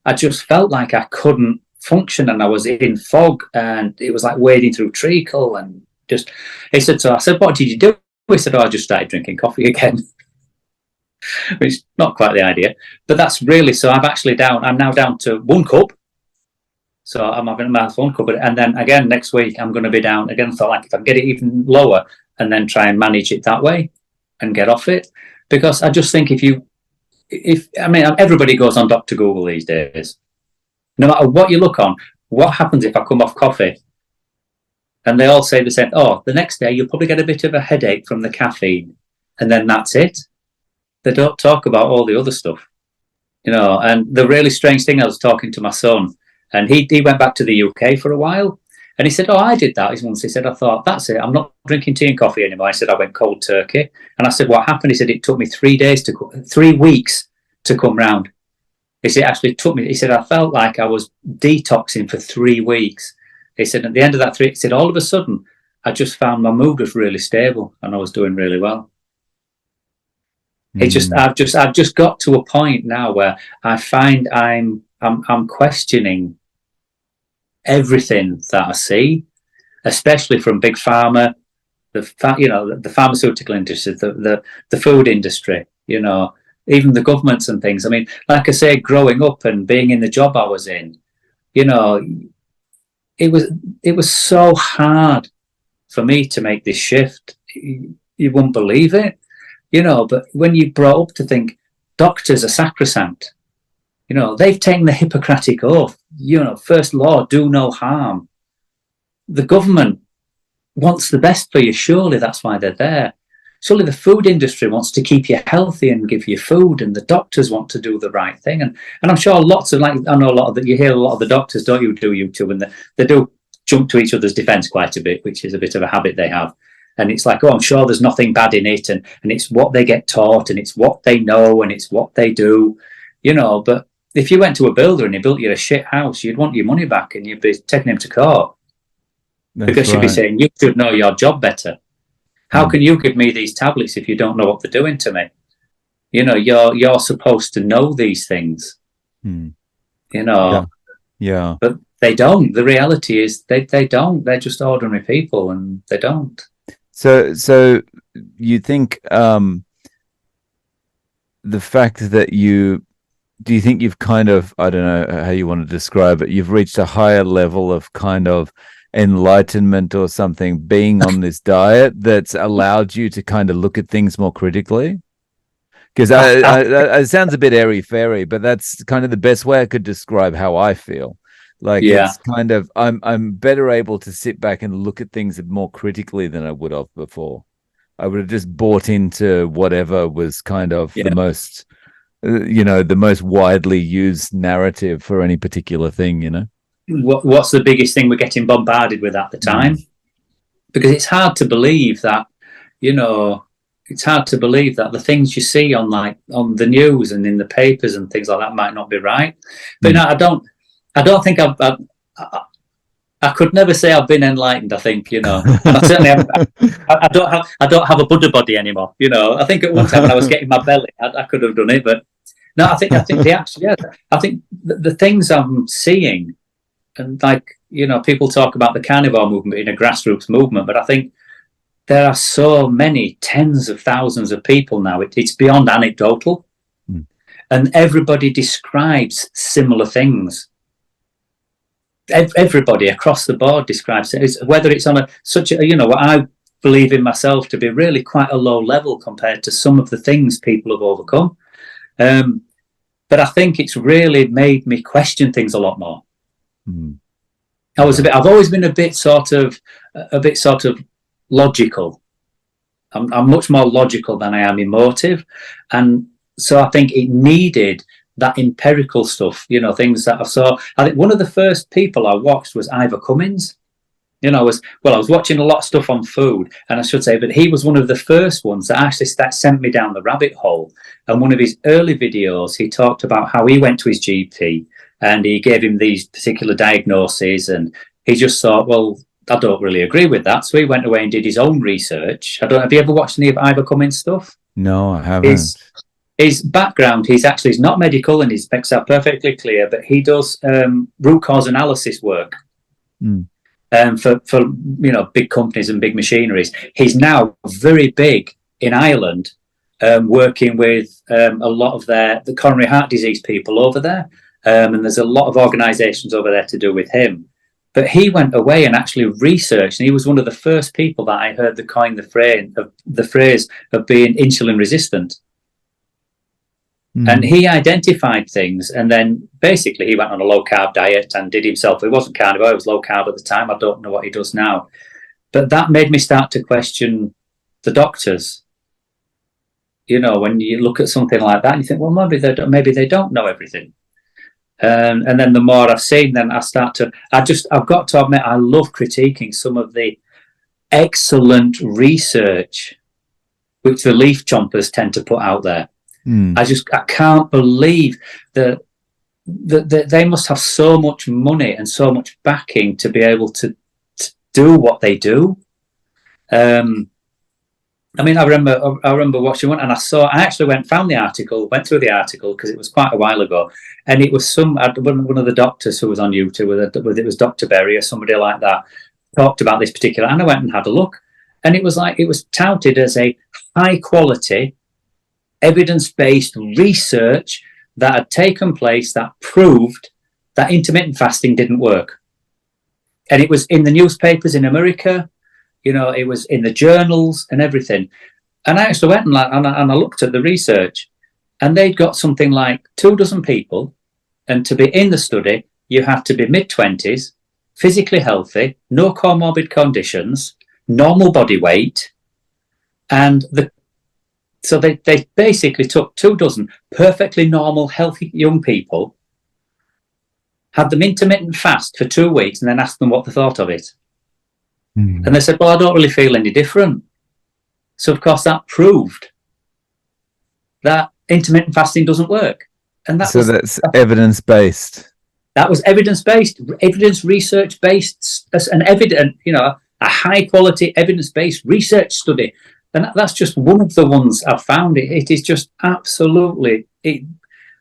I just felt like I couldn't function, and I was in fog, and it was like wading through treacle, and just, he said, so I said, what did you do? He said, I just started drinking coffee again, which is not quite the idea, but that's really, so I'm now down to 1 cup. So I'm having a 1 cup, and then again, next week, I'm going to be down again. So like if I can get it even lower and then try and manage it that way and get off it, because I just think everybody goes on Dr. Google these days. No matter what you look on, what happens if I come off coffee? And they all say the same, the next day you'll probably get a bit of a headache from the caffeine. And then that's it. They don't talk about all the other stuff. And the really strange thing, I was talking to my son, and he went back to the UK for a while. And he said, oh, I did that. He said, I thought, that's it. I'm not drinking tea and coffee anymore. I said, I went cold turkey. And I said, what happened? He said, it took me 3 weeks to come round. He said, it actually took me, he said, I felt like I was detoxing for 3 weeks. He said, at the end of that he said, all of a sudden, I just found my mood was really stable and I was doing really well. I've just got to a point now where I find I'm questioning everything that I see, especially from big pharma, the pharmaceutical industry, the food industry, even the governments and things. I mean, like I say, growing up and being in the job I was in, it was so hard for me to make this shift. You wouldn't believe it, but when you brought up to think doctors are sacrosanct, they've taken the Hippocratic oath, first law, do no harm. The government wants the best for you. Surely that's why they're there. Surely the food industry wants to keep you healthy and give you food, and the doctors want to do the right thing. And I'm sure lots of, I know a lot of that, you hear a lot of the doctors, don't you, do YouTube, and they do jump to each other's defense quite a bit, which is a bit of a habit they have. And it's like, oh, I'm sure there's nothing bad in it. And it's what they get taught, and it's what they know, and it's what they do, but if you went to a builder and he built you a shit house, you'd want your money back and you'd be taking him to court. Because you'd be saying, you should know your job better. How can you give me these tablets if you don't know what they're doing to me? You're supposed to know these things. Yeah. But they don't. The reality is they don't. They're just ordinary people, and they don't. So you think the fact that do you think you've kind of, I don't know how you want to describe it, you've reached a higher level of kind of enlightenment or something being on this diet that's allowed you to kind of look at things more critically? Because it sounds a bit airy-fairy, but that's kind of the best way I could describe how I feel. Like, it's kind of, I'm better able to sit back and look at things more critically than I would have before. I would have just bought into whatever was kind of the most, the most widely used narrative for any particular thing, What's the biggest thing we're getting bombarded with at the time? Because it's hard to believe that, it's hard to believe that the things you see on the news and in the papers and things like that might not be right. But I don't think I could never say I've been enlightened. I think, I certainly I don't have a Buddha body anymore. I think at one time when I was getting my belly, I could have done it, but no, I think I think the things I'm seeing, and people talk about the carnivore movement being a grassroots movement, but I think there are so many tens of thousands of people now. It's beyond anecdotal, and everybody describes similar things. Everybody across the board describes it, whether it's on what I believe in myself to be really quite a low level compared to some of the things people have overcome. But I think it's really made me question things a lot more. I've always been a bit sort of logical. I'm much more logical than I am emotive, and so I think it needed that empirical stuff, things that I saw. I think one of the first people I watched was Ivor Cummins. I was watching a lot of stuff on food, and I should say, but he was one of the first ones that actually sent me down the rabbit hole. And one of his early videos, he talked about how he went to his GP and he gave him these particular diagnoses, and he just thought, well, I don't really agree with that. So he went away and did his own research. Have you ever watched any of Ivor Cummins stuff? No, I haven't. His background, he's not medical, and he makes that perfectly clear, but he does root cause analysis work for big companies and big machineries. He's now very big in Ireland, working with a lot of the coronary heart disease people over there, and there's a lot of organisations over there to do with him. But he went away and actually researched, and he was one of the first people that I heard coin the phrase of being insulin resistant. And he identified things, and then basically he went on a low carb diet and did himself. It wasn't carnivore, it was low carb at the time. I don't know what he does now, but that made me start to question the doctors. When you look at something like that, you think, well, maybe they don't know everything. And then the more I've seen, then I've got to admit, I love critiquing some of the excellent research which the leaf chompers tend to put out there. I can't believe that they must have so much money and so much backing to be able to do what they do. I mean, I remember watching one, and I actually went through the article because it was quite a while ago, and it was one of the doctors who was on YouTube, whether it was Dr. Berry or somebody like that, talked about this particular, and I went and had a look, and it was touted as a high quality, evidence-based research that had taken place that proved that intermittent fasting didn't work. And it was in the newspapers in America, it was in the journals and everything. And I actually went and I looked at the research, and they'd got something like 24 people. And to be in the study, you have to be mid-20s, physically healthy, no comorbid conditions, normal body weight. And so they basically took 24 perfectly normal, healthy young people, had them intermittent fast for 2 weeks, and then asked them what they thought of it. And they said, well, I don't really feel any different. So, of course, that proved that intermittent fasting doesn't work. And that's evidence-based. That was evidence-based, evidence research-based, and a high-quality evidence-based research study. And that's just one of the ones I've found. It is just absolutely, it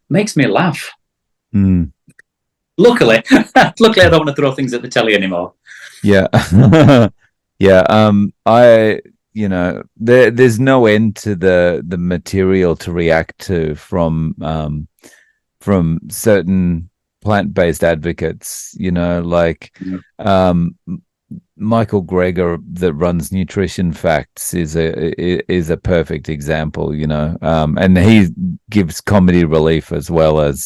makes me laugh. Luckily, I don't want to throw things at the telly anymore. Yeah. Yeah. There's no end to the material to react to from certain plant-based advocates, Michael Greger, that runs Nutrition Facts, is a perfect example, and he gives comedy relief as well as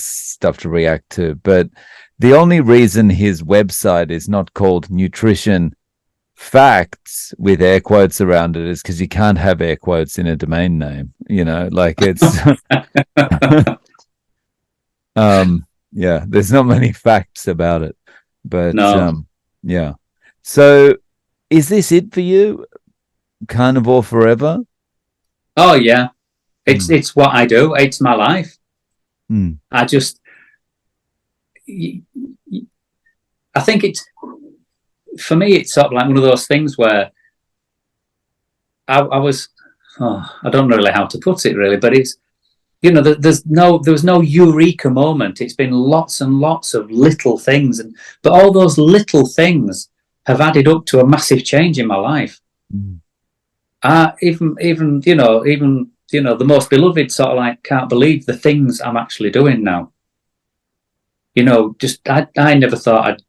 stuff to react to. But the only reason his website is not called Nutrition Facts with air quotes around it is because you can't have air quotes in a domain name. It's yeah, there's not many facts about it. But no. Yeah. So is this it for you? Carnivore forever? Oh yeah. It's what I do. It's my life. I think for me, it's sort of like one of those things where I don't know really how to put it really, but it's, there was no eureka moment. It's been lots and lots of little things, but all those little things have added up to a massive change in my life. Even the most beloved sort of like can't believe the things I'm actually doing now. I never thought I'd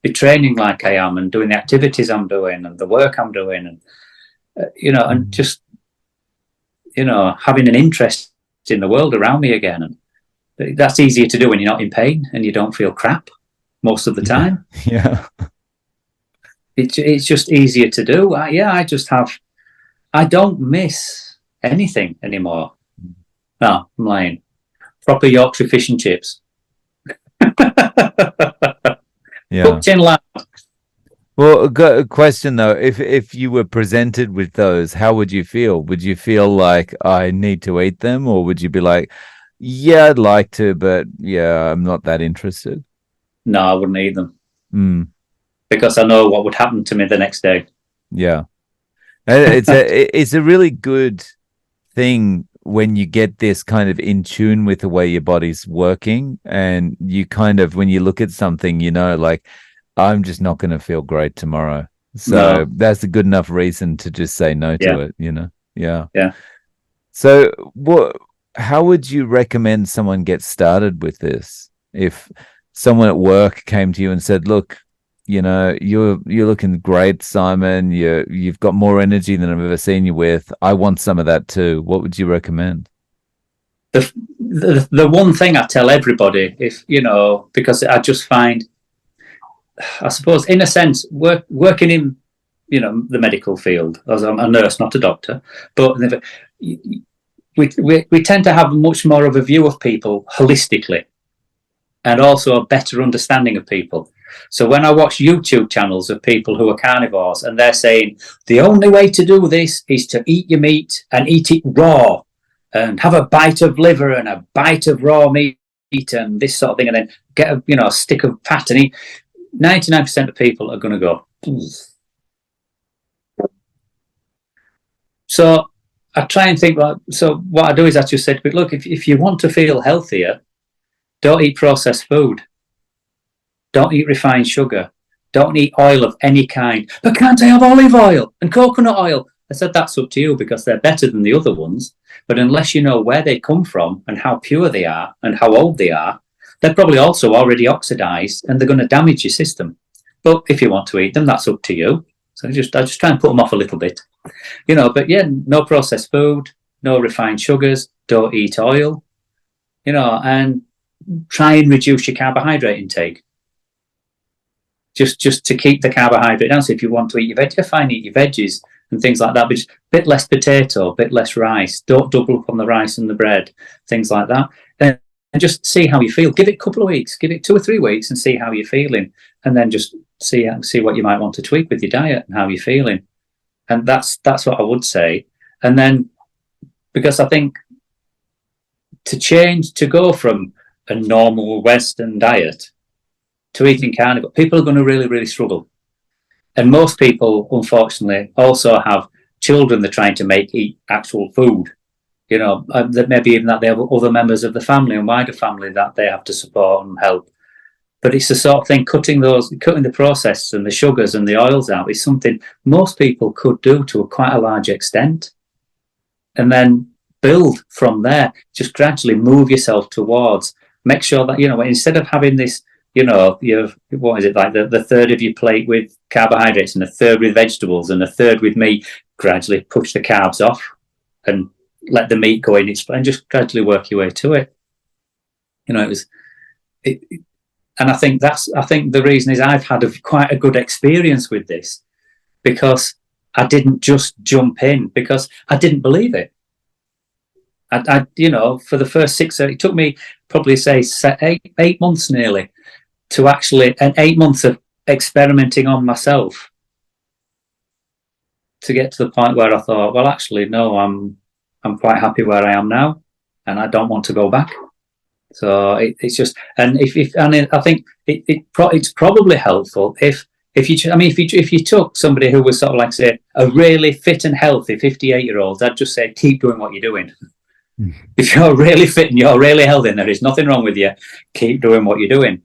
be training like I am and doing the activities I'm doing and the work I'm doing, and and just having an interest in the world around me again. And that's easier to do when you're not in pain and you don't feel crap most of the time. Yeah. It's just easier to do. I don't miss anything anymore. No, I'm lying. Proper Yorkshire fish and chips. Yeah. Cooked in lard. Well, a question though, if you were presented with those, how would you feel? Would you feel like I need to eat them, or would you be like, yeah, I'd like to, but yeah, I'm not that interested? No, I wouldn't eat them. Because I know what would happen to me the next day. Yeah. It's a really good thing when you get this kind of in tune with the way your body's working, and you kind of, when you look at something, like, I'm just not going to feel great tomorrow. So that's a good enough reason to just say no to it, Yeah. Yeah. So how would you recommend someone get started with this? If someone at work came to you and said, look, you're looking great, Simon. You've got more energy than I've ever seen you with. I want some of that too. What would you recommend? The one thing I tell everybody, because I just find, I suppose, in a sense, working in, the medical field, as I'm a nurse, not a doctor, but we tend to have much more of a view of people holistically, and also a better understanding of people. So when I watch YouTube channels of people who are carnivores and they're saying the only way to do this is to eat your meat and eat it raw, and have a bite of liver and a bite of raw meat and this sort of thing, and then get a stick of fat and eat, 99% of people are going to go. So I try and think, so what I do is I just say, look, if you want to feel healthier, don't eat processed food. Don't eat refined sugar. Don't eat oil of any kind. But can't I have olive oil and coconut oil? I said, that's up to you, because they're better than the other ones. But unless you know where they come from and how pure they are and how old they are, they're probably also already oxidized and they're going to damage your system. But if you want to eat them, that's up to you. So I just try and put them off a little bit, but yeah, no processed food, no refined sugars, don't eat oil, and try and reduce your carbohydrate intake. Just to keep the carbohydrate down. So if you want to eat your veggies, fine, eat your veggies and things like that, but just a bit less potato, a bit less rice. Don't double up on the rice and the bread, things like that. And just see how you feel. Give it a couple of weeks, give it 2 or 3 weeks and see how you're feeling. And then just see what you might want to tweak with your diet and how you're feeling. And that's what I would say. And then, because I think to go from a normal Western diet to eating carnivore, people are going to really, really struggle. And most people, unfortunately, also have children they're trying to make eat actual food. That maybe even that they have other members of the family and wider family that they have to support and help. But it's the sort of thing, cutting the process and the sugars and the oils out is something most people could do to quite a large extent. And then build from there. Just gradually move yourself towards, make sure that, instead of having this, you have, what is it, like the third of your plate with carbohydrates and a third with vegetables and a third with meat, gradually push the carbs off and let the meat go in and just gradually work your way to it. And I think the reason is I've had quite a good experience with this, because I didn't just jump in because I didn't believe it. I for the first 6, it took me probably say 8 months nearly to actually, and 8 months of experimenting on myself to get to the point where I thought, well, actually, no, I'm quite happy where I am now, and I don't want to go back. So it's just, and I think it's probably helpful if you took somebody who was sort of like, say, a really fit and healthy 58-year-old, I'd just say, keep doing what you're doing. If you're really fit and you're really healthy and there is nothing wrong with you, keep doing what you're doing.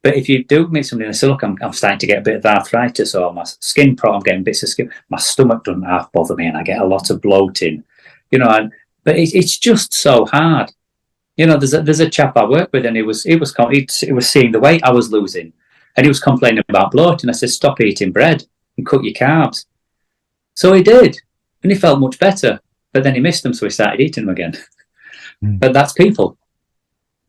But if you do meet somebody and say, look, I'm starting to get a bit of arthritis, or my skin problem, I'm getting bits of skin, my stomach doesn't half bother me and I get a lot of bloating, but it's just so hard. There's a chap I work with, and he was seeing the weight I was losing, and he was complaining about bloating. I said, stop eating bread and cut your carbs. So he did, and he felt much better. But then he missed them, so he started eating them again. But that's people.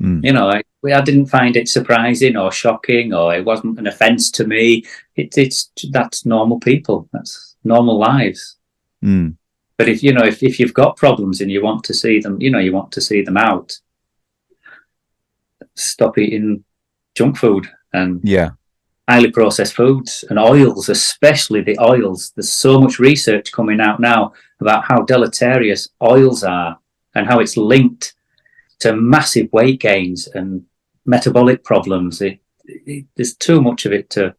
I didn't find it surprising or shocking, or it wasn't an offence to me. That's normal people. That's normal lives. But if you've got problems and you want to see them, you want to see them out, stop eating junk food and highly processed foods and oils, especially the oils. There's so much research coming out now about how deleterious oils are and how it's linked to massive weight gains and metabolic problems. There's too much of it to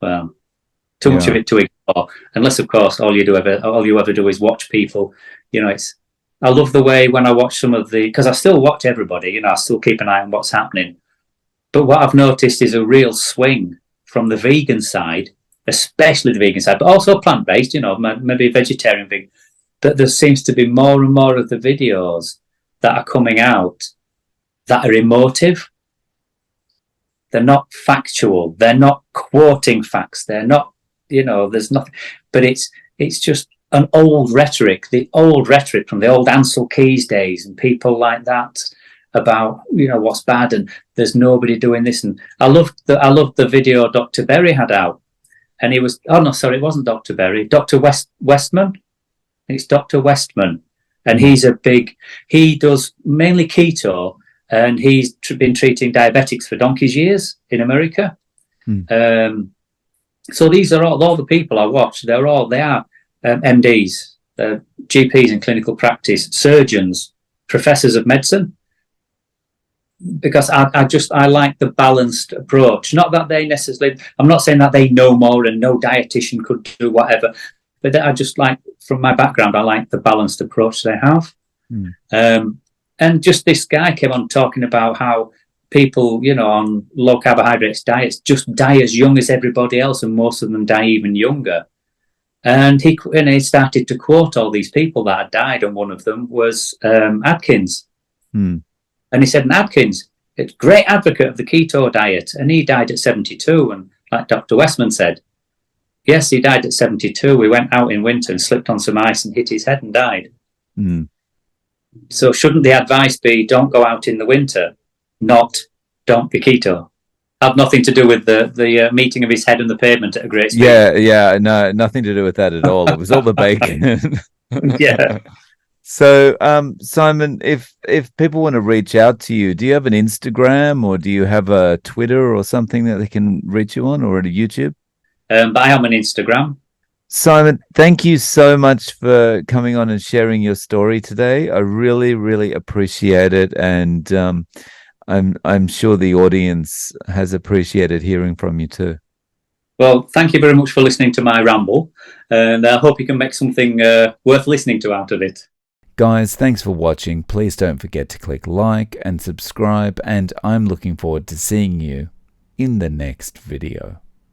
ignore, unless of course all you ever do is watch people. I love the way when I watch because I still watch everybody, I still keep an eye on what's happening. But what I've noticed is a real swing from the vegan side, especially the vegan side, but also plant-based, maybe vegetarian, vegan, that there seems to be more and more of the videos that are coming out that are emotive. They're not factual. They're not quoting facts. They're not, there's nothing, but it's just an old rhetoric, the old rhetoric from the old Ansel Keys days and people like that about, what's bad and there's nobody doing this. And I loved the video Dr. Berry had out, and it wasn't Dr. Berry, Dr. Westman. It's Dr. Westman. And he does mainly keto, and he's been treating diabetics for donkey's years in America. So these are all the people I watch. They are MDs, GPs in clinical practice, surgeons, professors of medicine. Because I like the balanced approach. Not that they necessarily, I'm not saying that they know more and no dietitian could do whatever, but I just like, from my background, I like the balanced approach they have. And just this guy came on talking about how people, on low carbohydrates diets just die as young as everybody else, and most of them die even younger. And he started to quote all these people that had died, and one of them was Atkins. And he said, Atkins, it's a great advocate of the keto diet, and he died at 72. And like Dr. Westman said, yes, he died at 72. We went out in winter and slipped on some ice and hit his head and died. So shouldn't the advice be, don't go out in the winter, not don't be keto? Had nothing to do with the meeting of his head and the pavement at a great speed. Yeah, no, nothing to do with that at all. It was all the bacon. Yeah. So, Simon, if people want to reach out to you, do you have an Instagram, or do you have a Twitter or something that they can reach you on, or a YouTube? But I am on Instagram. Simon, thank you so much for coming on and sharing your story today. I really, really appreciate it, and I'm sure the audience has appreciated hearing from you too. Well, thank you very much for listening to my ramble, and I hope you can make something worth listening to out of it. Guys, thanks for watching. Please don't forget to click like and subscribe, and I'm looking forward to seeing you in the next video.